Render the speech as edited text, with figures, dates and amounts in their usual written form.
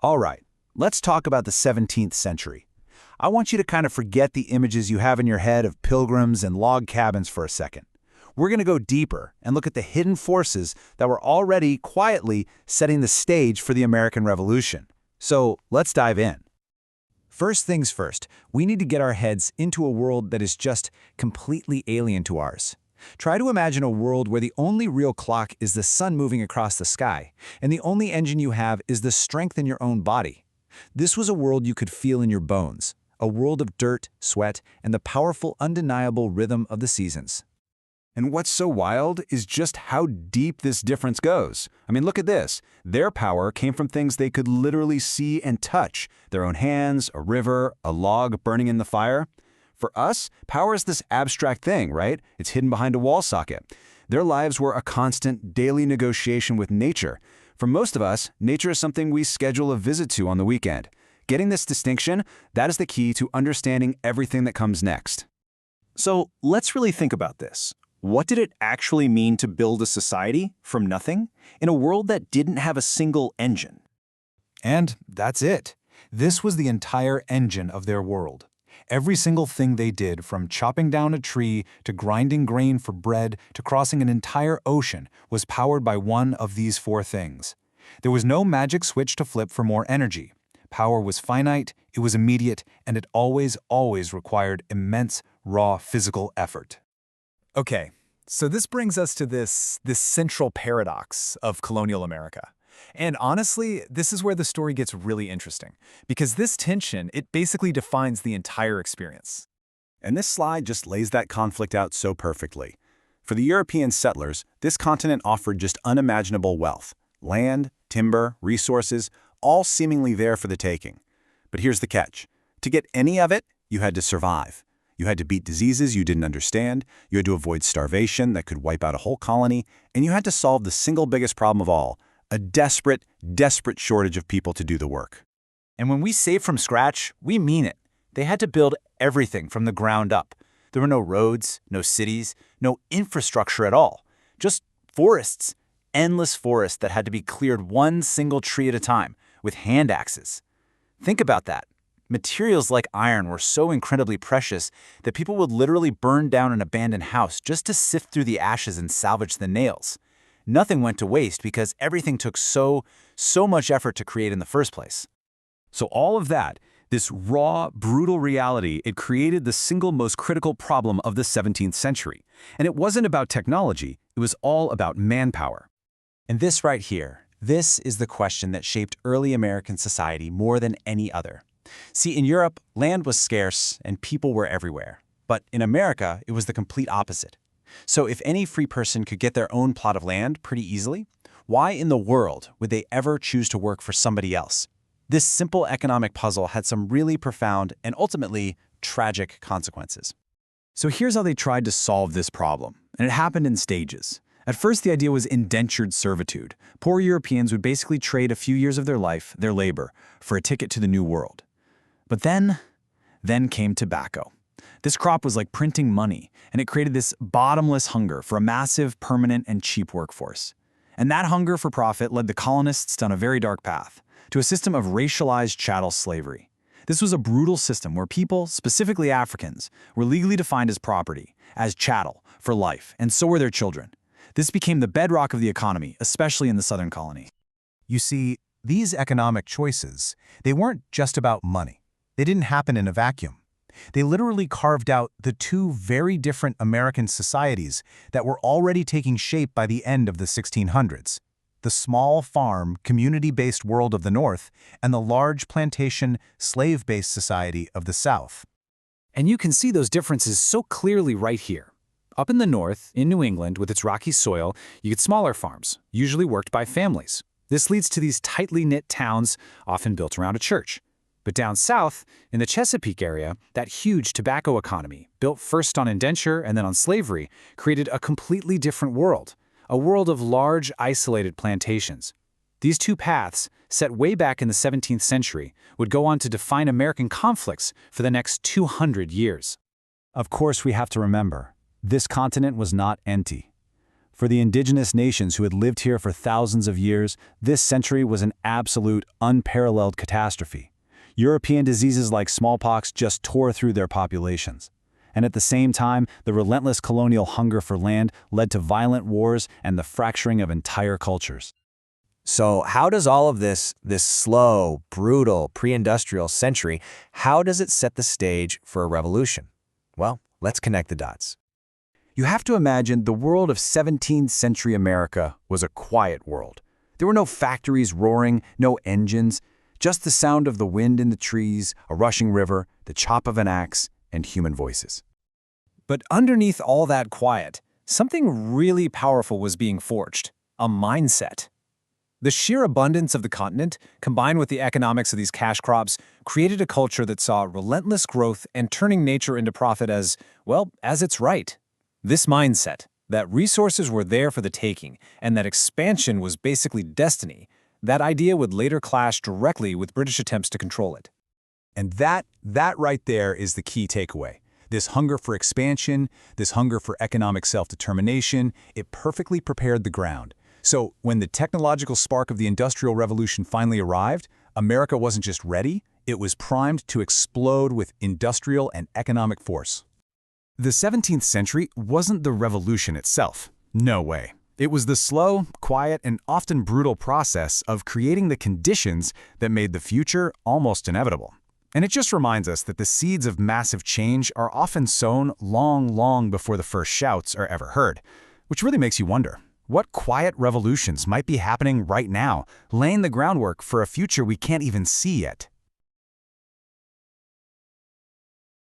All right, let's talk about the 17th century. I want you to kind of forget the images you have in your head of pilgrims and log cabins for a second. We're going to go deeper and look at the hidden forces that were already quietly setting the stage for the American Revolution. So let's dive in. First things first, we need to get our heads into a world that is just completely alien to ours. Try to imagine a world where the only real clock is the sun moving across the sky, and the only engine you have is the strength in your own body. This was a world you could feel in your bones, a world of dirt, sweat, and the powerful, undeniable rhythm of the seasons. And what's so wild is just how deep this difference goes. I mean, look at this. Their power came from things they could literally see and touch, their own hands, a river, a log burning in the fire. For us, power is this abstract thing, right? It's hidden behind a wall socket. Their lives were a constant, daily negotiation with nature. For most of us, nature is something we schedule a visit to on the weekend. Getting this distinction, that is the key to understanding everything that comes next. So let's really think about this. What did it actually mean to build a society from nothing in a world that didn't have a single engine? And that's it. This was the entire engine of their world. Every single thing they did, from chopping down a tree to grinding grain for bread to crossing an entire ocean, was powered by one of these four things. There was no magic switch to flip for more energy. Power was finite, it was immediate, and it always required immense, raw physical effort. Okay, so this brings us to this central paradox of colonial America. And honestly, this is where the story gets really interesting, because this tension, it basically defines the entire experience. And this slide just lays that conflict out so perfectly. For the European settlers, this continent offered just unimaginable wealth. Land, timber, resources, all seemingly there for the taking. But here's the catch. To get any of it, you had to survive. You had to beat diseases you didn't understand, you had to avoid starvation that could wipe out a whole colony, and you had to solve the single biggest problem of all, a desperate shortage of people to do the work. And when we say from scratch, we mean it. They had to build everything from the ground up. There were no roads, no cities, no infrastructure at all. Just forests, endless forests that had to be cleared one single tree at a time, with hand axes. Think about that. Materials like iron were so incredibly precious that people would literally burn down an abandoned house just to sift through the ashes and salvage the nails. Nothing went to waste because everything took so much effort to create in the first place. So all of that, this raw, brutal reality, it created the single most critical problem of the 17th century. And it wasn't about technology, it was all about manpower. And this right here, this is the question that shaped early American society more than any other. See, in Europe, land was scarce and people were everywhere. But in America, it was the complete opposite. So if any free person could get their own plot of land pretty easily, why in the world would they ever choose to work for somebody else? This simple economic puzzle had some really profound and ultimately tragic consequences. So here's how they tried to solve this problem, and it happened in stages. At first, the idea was indentured servitude. Poor Europeans would basically trade a few years of their life, their labor, for a ticket to the New World. But then came tobacco. This crop was like printing money, and it created this bottomless hunger for a massive, permanent, and cheap workforce. And that hunger for profit led the colonists down a very dark path, to a system of racialized chattel slavery. This was a brutal system where people, specifically Africans, were legally defined as property, as chattel, for life, and so were their children. This became the bedrock of the economy, especially in the southern colony. You see, these economic choices, they weren't just about money. They didn't happen in a vacuum. They literally carved out the two very different American societies that were already taking shape by the end of the 1600s. The small farm, community-based world of the North and the large plantation, slave-based society of the South. And you can see those differences so clearly right here. Up in the north, in New England, with its rocky soil, you get smaller farms, usually worked by families. This leads to these tightly knit towns, often built around a church. But down south, in the Chesapeake area, that huge tobacco economy, built first on indenture and then on slavery, created a completely different world, a world of large, isolated plantations. These two paths, set way back in the 17th century, would go on to define American conflicts for the next 200 years. Of course, we have to remember, this continent was not empty. For the indigenous nations who had lived here for thousands of years, this century was an absolute, unparalleled catastrophe. European diseases like smallpox just tore through their populations. And at the same time, the relentless colonial hunger for land led to violent wars and the fracturing of entire cultures. So how does all of this slow, brutal, pre-industrial century, how does it set the stage for a revolution? Well, let's connect the dots. You have to imagine the world of 17th century America was a quiet world. There were no factories roaring, no engines, just the sound of the wind in the trees, a rushing river, the chop of an axe, and human voices. But underneath all that quiet, something really powerful was being forged, a mindset. The sheer abundance of the continent, combined with the economics of these cash crops, created a culture that saw relentless growth and turning nature into profit as, well, as its right. This mindset, that resources were there for the taking and that expansion was basically destiny, that idea would later clash directly with British attempts to control it. And that right there is the key takeaway. This hunger for expansion, this hunger for economic self-determination, it perfectly prepared the ground. So when the technological spark of the Industrial Revolution finally arrived, America wasn't just ready, it was primed to explode with industrial and economic force. The 17th century wasn't the revolution itself. No way. It was the slow, quiet, and often brutal process of creating the conditions that made the future almost inevitable. And it just reminds us that the seeds of massive change are often sown long before the first shouts are ever heard, which really makes you wonder, what quiet revolutions might be happening right now, laying the groundwork for a future we can't even see yet?